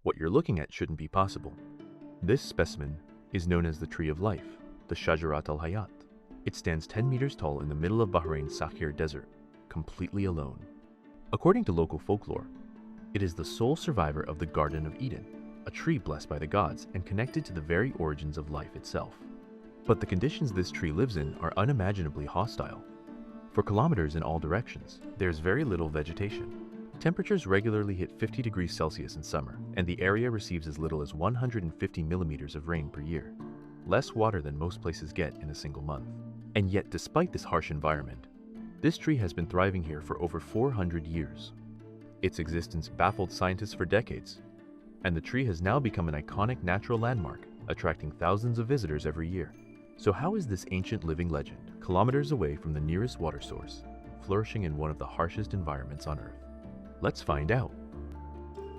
What you're looking at shouldn't be possible. This specimen is known as the Tree of Life, the Shajarat-al-Hayat. It stands 10 meters tall in the middle of Bahrain's Sakhir desert, completely alone. According to local folklore, it is the sole survivor of the Garden of Eden, a tree blessed by the gods and connected to the very origins of life itself. But the conditions this tree lives in are unimaginably hostile. For kilometers in all directions, there's very little vegetation. Temperatures regularly hit 50 degrees Celsius in summer, and the area receives as little as 150 millimeters of rain per year, less water than most places get in a single month. And yet, despite this harsh environment, this tree has been thriving here for over 400 years. Its existence baffled scientists for decades, and the tree has now become an iconic natural landmark, attracting thousands of visitors every year. So how is this ancient living legend, kilometers away from the nearest water source, flourishing in one of the harshest environments on Earth? Let's find out.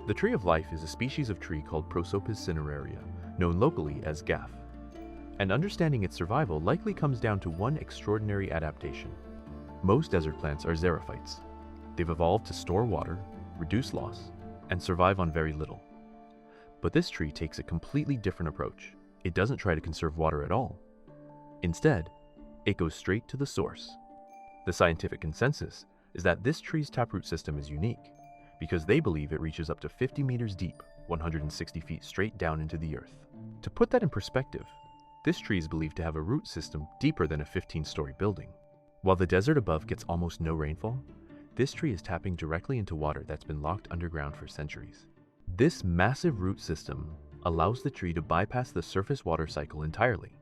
The Tree of Life is a species of tree called Prosopis cineraria, known locally as gaff. And understanding its survival likely comes down to one extraordinary adaptation. Most desert plants are xerophytes. They've evolved to store water, reduce loss, and survive on very little. But this tree takes a completely different approach. It doesn't try to conserve water at all. Instead, it goes straight to the source. The scientific consensus is that this tree's taproot system is unique because they believe it reaches up to 50 meters deep, 160 feet straight down into the earth. To put that in perspective, this tree is believed to have a root system deeper than a 15-story building. While the desert above gets almost no rainfall, this tree is tapping directly into water that's been locked underground for centuries. This massive root system allows the tree to bypass the surface water cycle entirely.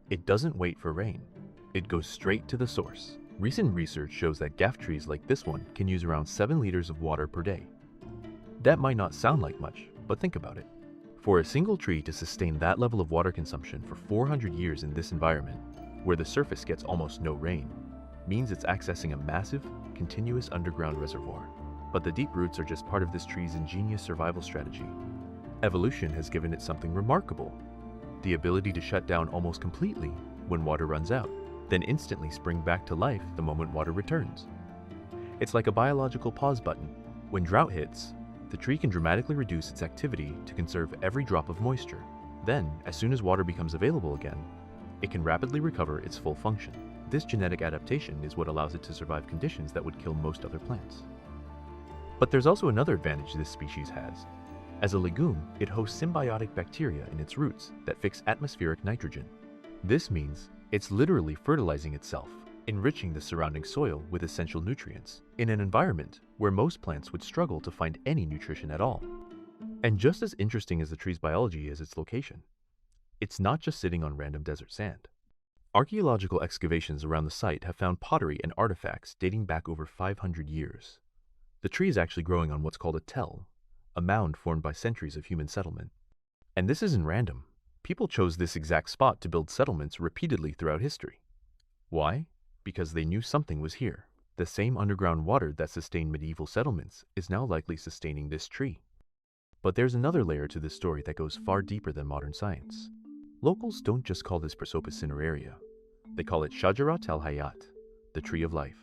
It doesn't wait for rain. It goes straight to the source. Recent research shows that gaff trees like this one can use around 7 liters of water per day. That might not sound like much, but think about it. For a single tree to sustain that level of water consumption for 400 years in this environment, where the surface gets almost no rain, means it's accessing a massive, continuous underground reservoir. But the deep roots are just part of this tree's ingenious survival strategy. Evolution has given it something remarkable: the ability to shut down almost completely when water runs out, then instantly spring back to life the moment water returns. It's like a biological pause button. When drought hits, the tree can dramatically reduce its activity to conserve every drop of moisture. Then, as soon as water becomes available again, it can rapidly recover its full function. This genetic adaptation is what allows it to survive conditions that would kill most other plants. But there's also another advantage this species has. As a legume, it hosts symbiotic bacteria in its roots that fix atmospheric nitrogen. This means it's literally fertilizing itself, enriching the surrounding soil with essential nutrients in an environment where most plants would struggle to find any nutrition at all. And just as interesting as the tree's biology is its location, it's not just sitting on random desert sand. Archaeological excavations around the site have found pottery and artifacts dating back over 500 years. The tree is actually growing on what's called a tell, a mound formed by centuries of human settlement. And this isn't random. People chose this exact spot to build settlements repeatedly throughout history. Why? Because they knew something was here. The same underground water that sustained medieval settlements is now likely sustaining this tree. But there's another layer to this story that goes far deeper than modern science. Locals don't just call this Prosopis cineraria. They call it Shajarat-al-Hayat, the Tree of Life,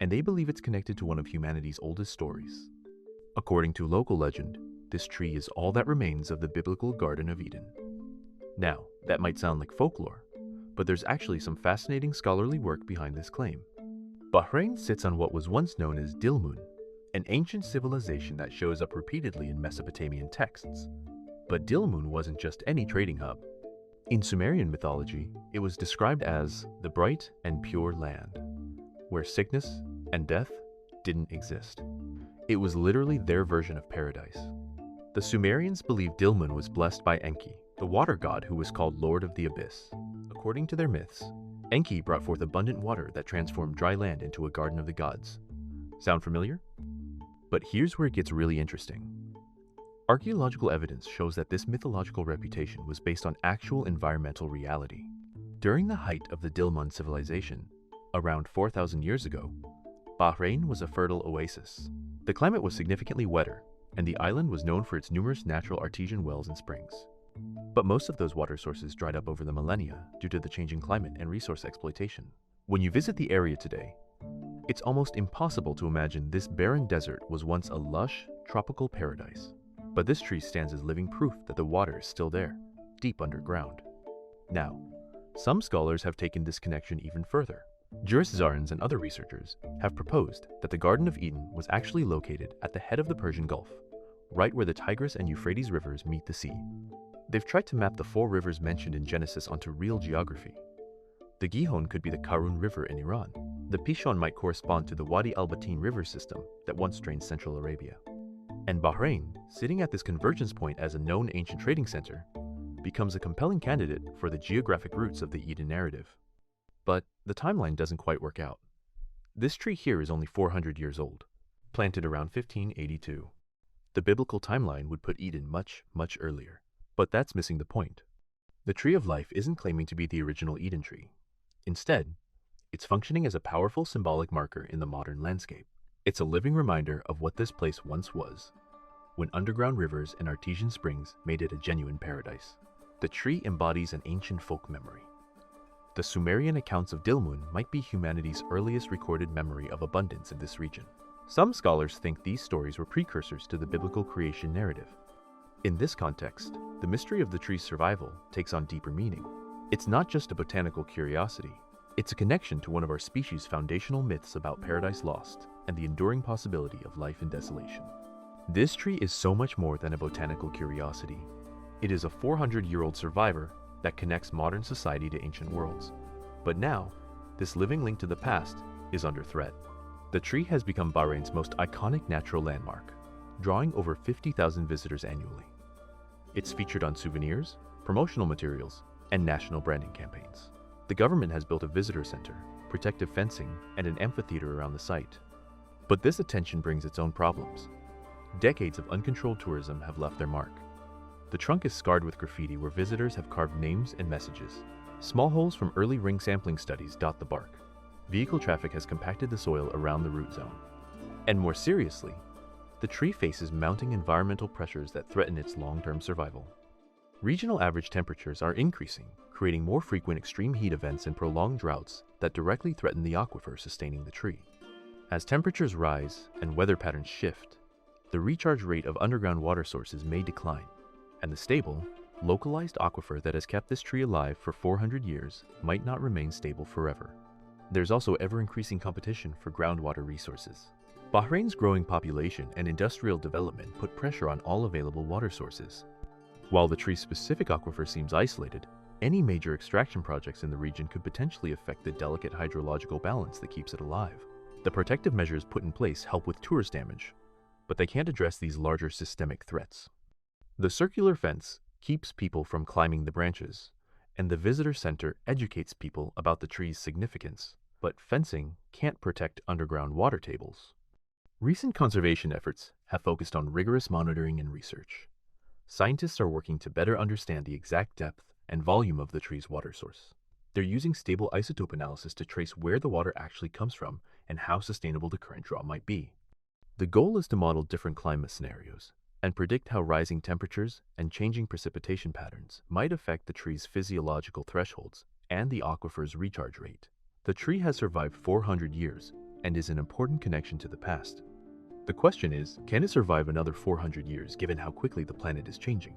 and they believe it's connected to one of humanity's oldest stories. According to local legend, this tree is all that remains of the biblical Garden of Eden. Now, that might sound like folklore, but there's actually some fascinating scholarly work behind this claim. Bahrain sits on what was once known as Dilmun, an ancient civilization that shows up repeatedly in Mesopotamian texts. But Dilmun wasn't just any trading hub. In Sumerian mythology, it was described as the bright and pure land, where sickness and death didn't exist. It was literally their version of paradise. The Sumerians believed Dilmun was blessed by Enki, the water god who was called Lord of the Abyss. According to their myths, Enki brought forth abundant water that transformed dry land into a garden of the gods. Sound familiar? But here's where it gets really interesting. Archaeological evidence shows that this mythological reputation was based on actual environmental reality. During the height of the Dilmun civilization, around 4,000 years ago, Bahrain was a fertile oasis. The climate was significantly wetter, and the island was known for its numerous natural artesian wells and springs. But most of those water sources dried up over the millennia due to the changing climate and resource exploitation. When you visit the area today, it's almost impossible to imagine this barren desert was once a lush, tropical paradise. But this tree stands as living proof that the water is still there, deep underground. Now, some scholars have taken this connection even further. Juris Zarins and other researchers have proposed that the Garden of Eden was actually located at the head of the Persian Gulf, right where the Tigris and Euphrates rivers meet the sea. They've tried to map the 4 rivers mentioned in Genesis onto real geography. The Gihon could be the Karun River in Iran. The Pishon might correspond to the Wadi al-Batin river system that once drained Central Arabia. And Bahrain, sitting at this convergence point as a known ancient trading center, becomes a compelling candidate for the geographic roots of the Eden narrative. But the timeline doesn't quite work out. This tree here is only 400 years old, planted around 1582. The biblical timeline would put Eden much, much earlier. But that's missing the point. The Tree of Life isn't claiming to be the original Eden tree. Instead, it's functioning as a powerful symbolic marker in the modern landscape. It's a living reminder of what this place once was, when underground rivers and artesian springs made it a genuine paradise. The tree embodies an ancient folk memory. The Sumerian accounts of Dilmun might be humanity's earliest recorded memory of abundance in this region. Some scholars think these stories were precursors to the biblical creation narrative. In this context, the mystery of the tree's survival takes on deeper meaning. It's not just a botanical curiosity, it's a connection to one of our species' foundational myths about paradise lost and the enduring possibility of life in desolation. This tree is so much more than a botanical curiosity. It is a 400-year-old survivor that connects modern society to ancient worlds. But now, this living link to the past is under threat. The tree has become Bahrain's most iconic natural landmark, drawing over 50,000 visitors annually. It's featured on souvenirs, promotional materials, and national branding campaigns. The government has built a visitor center, protective fencing, and an amphitheater around the site. But this attention brings its own problems. Decades of uncontrolled tourism have left their mark. The trunk is scarred with graffiti where visitors have carved names and messages. Small holes from early ring sampling studies dot the bark. Vehicle traffic has compacted the soil around the root zone. And more seriously, the tree faces mounting environmental pressures that threaten its long-term survival. Regional average temperatures are increasing, creating more frequent extreme heat events and prolonged droughts that directly threaten the aquifer sustaining the tree. As temperatures rise and weather patterns shift, the recharge rate of underground water sources may decline, and the stable, localized aquifer that has kept this tree alive for 400 years might not remain stable forever. There's also ever-increasing competition for groundwater resources. Bahrain's growing population and industrial development put pressure on all available water sources. While the tree's specific aquifer seems isolated, any major extraction projects in the region could potentially affect the delicate hydrological balance that keeps it alive. The protective measures put in place help with tourist damage, but they can't address these larger systemic threats. The circular fence keeps people from climbing the branches, and the visitor center educates people about the tree's significance, but fencing can't protect underground water tables. Recent conservation efforts have focused on rigorous monitoring and research. Scientists are working to better understand the exact depth and volume of the tree's water source. They're using stable isotope analysis to trace where the water actually comes from and how sustainable the current draw might be. The goal is to model different climate scenarios and predict how rising temperatures and changing precipitation patterns might affect the tree's physiological thresholds and the aquifer's recharge rate. The tree has survived 400 years and is an important connection to the past. The question is, can it survive another 400 years given how quickly the planet is changing?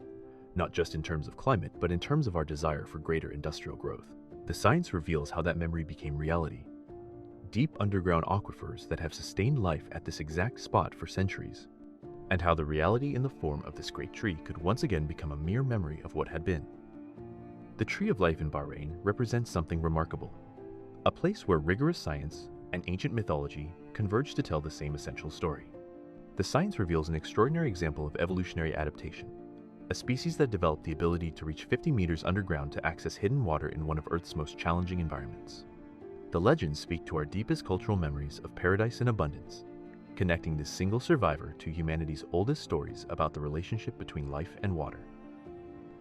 Not just in terms of climate, but in terms of our desire for greater industrial growth. The science reveals how that memory became reality. Deep underground aquifers that have sustained life at this exact spot for centuries, and how the reality in the form of this great tree could once again become a mere memory of what had been. The Tree of Life in Bahrain represents something remarkable, a place where rigorous science and ancient mythology converge to tell the same essential story. The science reveals an extraordinary example of evolutionary adaptation, a species that developed the ability to reach 50 meters underground to access hidden water in one of Earth's most challenging environments. The legends speak to our deepest cultural memories of paradise and abundance, connecting this single survivor to humanity's oldest stories about the relationship between life and water.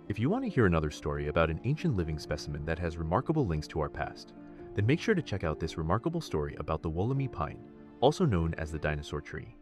If you want to hear another story about an ancient living specimen that has remarkable links to our past, then make sure to check out this remarkable story about the Wollemi pine, also known as the dinosaur tree.